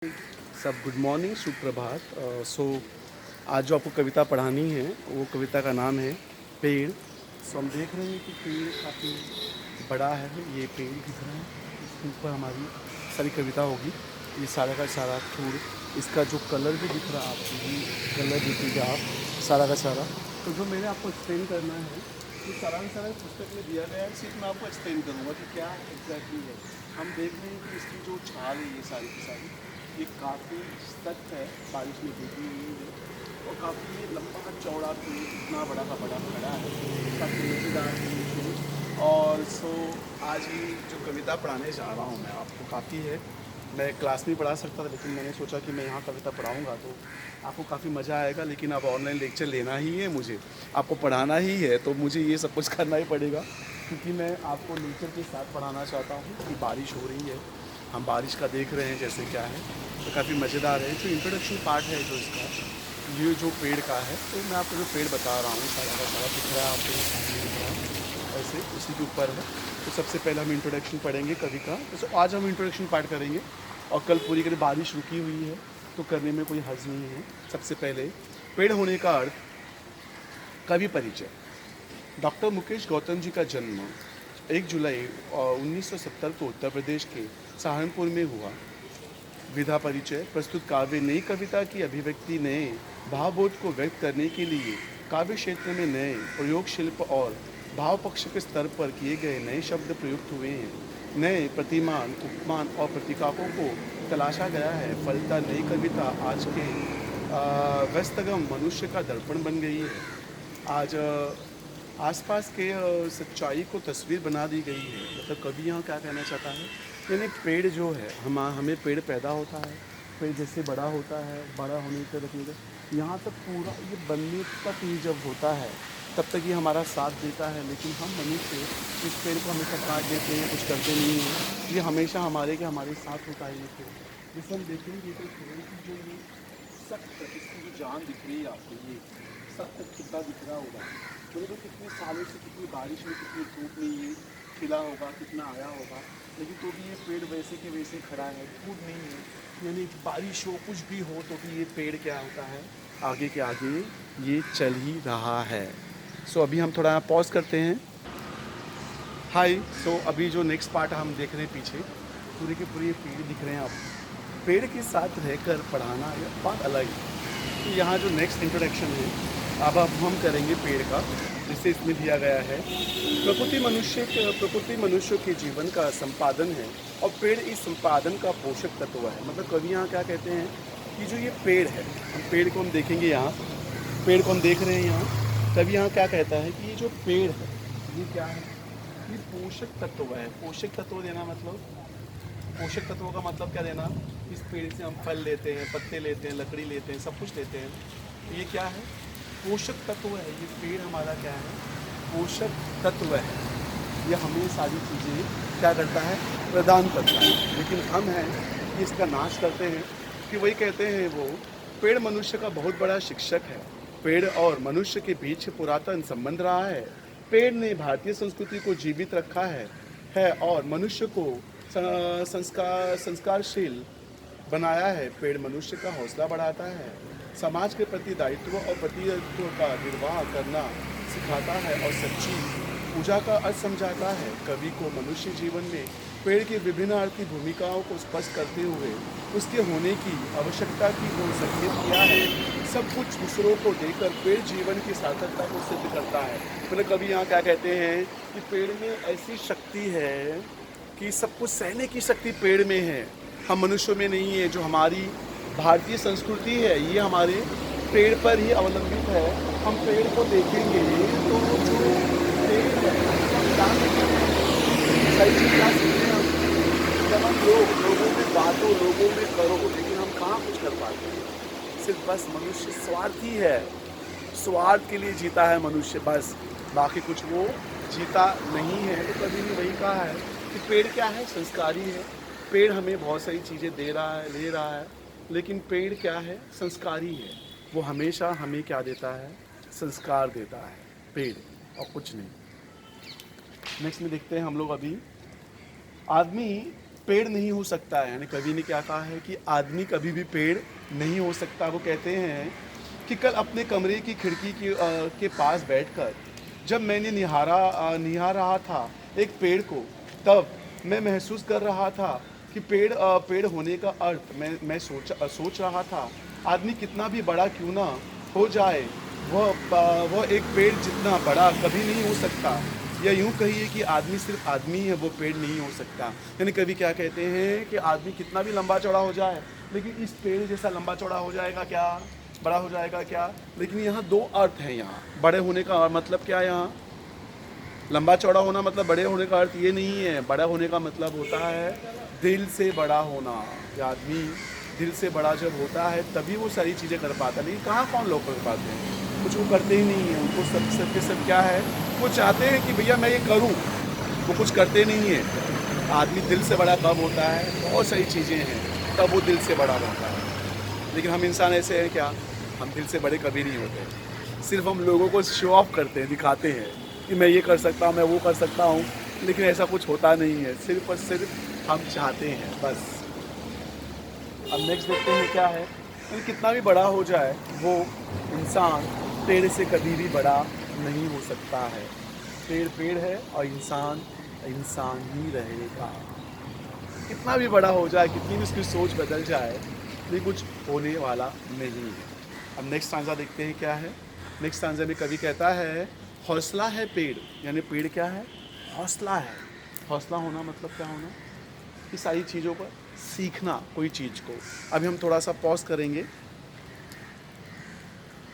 सब good morning, सुप्रभात। आज जो आपको कविता पढ़ानी है वो कविता का नाम है पेड़। हम देख रहे हैं कि पेड़ काफ़ी बड़ा है। ये पेड़ दिख रहा है, इसके ऊपर हमारी सारी कविता होगी। ये सारा का सारा फूल, इसका जो कलर भी दिख रहा है आपको, ये कलर देखिएगा आप सारा का सारा। तो जो मैंने आपको एक्सप्लेन करना है ये सारा का सारा पुस्तक में दिया गया है, सिर्फ मैं आपको एक्सप्लेन करूँगा कि क्या एग्जैक्टली है। हम देख रहे हैं कि इसकी जो छाल है ये सारी की सारी ये काफ़ी सख्त है, बारिश में भीगी हुई है और काफ़ी लंबा चौड़ा पेड़ इतना बड़ा का बड़ा खड़ा है, काफ़ी मज़ेदार है। और आज ही जो कविता पढ़ाने जा रहा हूँ मैं आपको, काफ़ी है। मैं क्लास में पढ़ा सकता था लेकिन मैंने सोचा कि मैं यहाँ कविता पढ़ाऊँगा तो आपको काफ़ी मज़ा आएगा। लेकिन अब ऑनलाइन लेक्चर लेना ही है, मुझे आपको पढ़ाना ही है, तो मुझे ये सब कुछ करना ही पड़ेगा क्योंकि मैं आपको नेचर के साथ पढ़ाना चाहता हूँ। कि बारिश हो रही है, हम बारिश का देख रहे हैं जैसे क्या है, तो काफ़ी मज़ेदार है। जो इंट्रोडक्शन पार्ट है जो इसका, ये जो पेड़ का है, तो मैं आपको जो पेड़ बता रहा हूँ सारा का सारा दिख रहा है आपको, ऐसे उसी के ऊपर है। तो सबसे पहले हम इंट्रोडक्शन पढ़ेंगे कवि का। तो आज हम इंट्रोडक्शन पार्ट करेंगे और कल पूरी कभी बारिश रुकी हुई है तो करने में कोई हर्ज नहीं है। सबसे पहले पेड़ होने का अर्थ, कवि परिचय। डॉक्टर मुकेश गौतम जी का जन्म 1 जुलाई 1970 को उत्तर प्रदेश के सहारनपुर में हुआ। विधा परिचय। प्रस्तुत काव्य नई कविता की अभिव्यक्ति, नए भावबोध को व्यक्त करने के लिए काव्य क्षेत्र में नए प्रयोग शिल्प और भाव पक्ष के स्तर पर किए गए नए शब्द प्रयुक्त हुए हैं। नए प्रतिमान, उपमान और प्रतीकाकों को तलाशा गया है। फलता नई कविता आज के व्यस्तगम मनुष्य का दर्पण बन गई है। आज आसपास के सच्चाई को तस्वीर बना दी गई है। मतलब कवि यहाँ क्या कहना चाहता है, यानी पेड़ जो है, हमें पेड़ पैदा होता है, पेड़ जैसे बड़ा होता है, बड़ा होने के रखने का यहाँ तक पूरा ये बनने तक ही जब होता है तब तक ये हमारा साथ देता है। लेकिन हम मनुष्य इस पेड़ को हमेशा काट देते हैं, कुछ करते नहीं हैं। ये हमेशा हमारे साथ होता है। ये पेड़ जैसे हम देखेंगे तो पेड़ की जो ये सख्त, इसकी जो जान दिख रही है आपको, ये सख्त कितना दिख रहा होगा। तो कितने सालों से कितनी बारिश में कितनी धूप में ये खिला होगा, कितना आया होगा, लेकिन तो भी ये पेड़ वैसे के वैसे खड़ा है, टूट नहीं है। यानी बारिश हो, कुछ भी हो, तो भी ये पेड़ क्या होता है, आगे के आगे ये चल ही रहा है। अभी हम थोड़ा पॉज करते हैं। हाय। अभी जो नेक्स्ट पार्ट हम देख रहे हैं पीछे, पूरे के पूरे पेड़ दिख रहे हैं आप। पेड़ के साथ रहकर पढ़ाना ये बात अलग है। तो यहाँ जो नेक्स्ट इंट्रोडक्शन है, अब हम करेंगे पेड़ का, जिसे इसमें दिया गया है। प्रकृति मनुष्य के जीवन का संपादन है और पेड़ इस संपादन का पोषक तत्व है। मतलब कवि यहाँ क्या कहते हैं कि जो ये पेड़ है, हम पेड़ को हम देखेंगे, यहाँ पेड़ को हम देख रहे हैं। यहाँ कवि यहाँ क्या कहता है कि ये जो पेड़ है ये क्या है, ये पोषक तत्व है। पोषक तत्व देना मतलब, पोषक तत्वों का मतलब क्या देना, इस पेड़ से हम फल लेते हैं, पत्ते लेते हैं, लकड़ी लेते हैं, सब कुछ लेते हैं। तो ये क्या है, पोषक तत्व है। ये पेड़ हमारा क्या है, पोषक तत्व है। ये हमें सारी चीज़ें क्या करता है, प्रदान करता है। लेकिन हम हैं कि इसका नाश करते हैं। कि वही कहते हैं वो, पेड़ मनुष्य का बहुत बड़ा शिक्षक है। पेड़ और मनुष्य के बीच पुरातन संबंध रहा है। पेड़ ने भारतीय संस्कृति को जीवित रखा है और मनुष्य को संस्कारशील बनाया है। पेड़ मनुष्य का हौसला बढ़ाता है, समाज के प्रति दायित्व और प्रतिनिधित्व का निर्वाह करना सिखाता है और सच्ची पूजा का अर्थ समझाता है। कवि को मनुष्य जीवन में पेड़ की विभिन्न आर्थिक भूमिकाओं को स्पष्ट करते हुए उसके होने की आवश्यकता की ओर संकेत किया है। सब कुछ दूसरों को देकर पेड़ जीवन की सार्थकता को सिद्ध करता है। मतलब कवि यहाँ क्या कहते हैं कि पेड़ में ऐसी शक्ति है कि सब कुछ सहने की शक्ति पेड़ में है, हम मनुष्यों में नहीं है। जो हमारी भारतीय संस्कृति है ये हमारे पेड़ पर ही अवलंबित है। हम पेड़ को देखेंगे तो जो पेड़ है सही चीज़ क्या सीखते हैं हम, जब हम लोगों में बातों, लोगों में करो, लेकिन हम कहाँ कुछ कर पाते हैं। सिर्फ बस मनुष्य स्वार्थी है, स्वार्थ के लिए जीता है मनुष्य, बस बाकी कुछ वो जीता नहीं है। तो कभी भी वही कहा है कि पेड़ क्या है, संस्कारी है। पेड़ हमें बहुत सारी चीज़ें दे रहा है, ले रहा है, लेकिन पेड़ क्या है, संस्कारी है। वो हमेशा हमें क्या देता है, संस्कार देता है, पेड़, और कुछ नहीं। नेक्स्ट में देखते हैं हम लोग अभी, आदमी पेड़ नहीं हो सकता है। यानी कवि ने क्या कहा है कि आदमी कभी भी पेड़ नहीं हो सकता। वो कहते हैं कि कल अपने कमरे की खिड़की के पास बैठकर जब मैंने निहार रहा था एक पेड़ को, तब मैं महसूस कर रहा था कि पेड़ होने का अर्थ मैं सोच रहा था, आदमी कितना भी बड़ा क्यों ना हो जाए, वह एक पेड़ जितना बड़ा कभी नहीं हो सकता। या यूं कहिए कि आदमी सिर्फ आदमी है, वो पेड़ नहीं हो सकता। यानी कवि क्या कहते हैं कि आदमी कितना भी लंबा चौड़ा हो जाए, लेकिन इस पेड़ जैसा लंबा चौड़ा हो जाएगा क्या, बड़ा हो जाएगा क्या। लेकिन यहाँ दो अर्थ हैं। यहाँ बड़े होने का मतलब क्या है, यहाँ लंबा चौड़ा होना मतलब बड़े होने का अर्थ ये नहीं है। बड़ा होने का मतलब होता है दिल से बड़ा होना। कि आदमी दिल से बड़ा जब होता है तभी वो सारी चीज़ें कर पाता है। लेकिन कहाँ कौन लोग कर पाते हैं, कुछ वो करते ही नहीं है। उनको सब के सब क्या है, वो चाहते हैं कि भैया मैं ये करूं, वो कुछ करते नहीं है। आदमी दिल से बड़ा कब होता है, बहुत सारी चीज़ें हैं तब वो दिल से बड़ा बनता है। लेकिन हम इंसान ऐसे हैं क्या, हम दिल से बड़े कभी नहीं होते। सिर्फ हम लोगों को शो ऑफ करते हैं, दिखाते हैं कि मैं ये कर सकता हूँ, मैं वो कर सकता हूँ, लेकिन ऐसा कुछ होता नहीं है। सिर्फ और सिर्फ हम चाहते हैं बस। अब नेक्स्ट देखते हैं क्या है। तो कितना भी बड़ा हो जाए वो इंसान पेड़ से कभी भी बड़ा नहीं हो सकता है। पेड़ पेड़ है और इंसान इंसान ही रहेगा। कितना भी बड़ा हो जाए, कितनी भी उसकी सोच बदल जाए, ये कुछ होने वाला नहीं है। अब नेक्स्ट स्टांजा देखते हैं क्या है। नेक्स्ट स्टांजा में कवि कहता है हौसला है पेड़। यानी पेड़ क्या है, हौसला है। हौसला होना मतलब क्या होना, कि सारी चीज़ों पर सीखना कोई चीज़ को। अभी हम थोड़ा सा पॉज करेंगे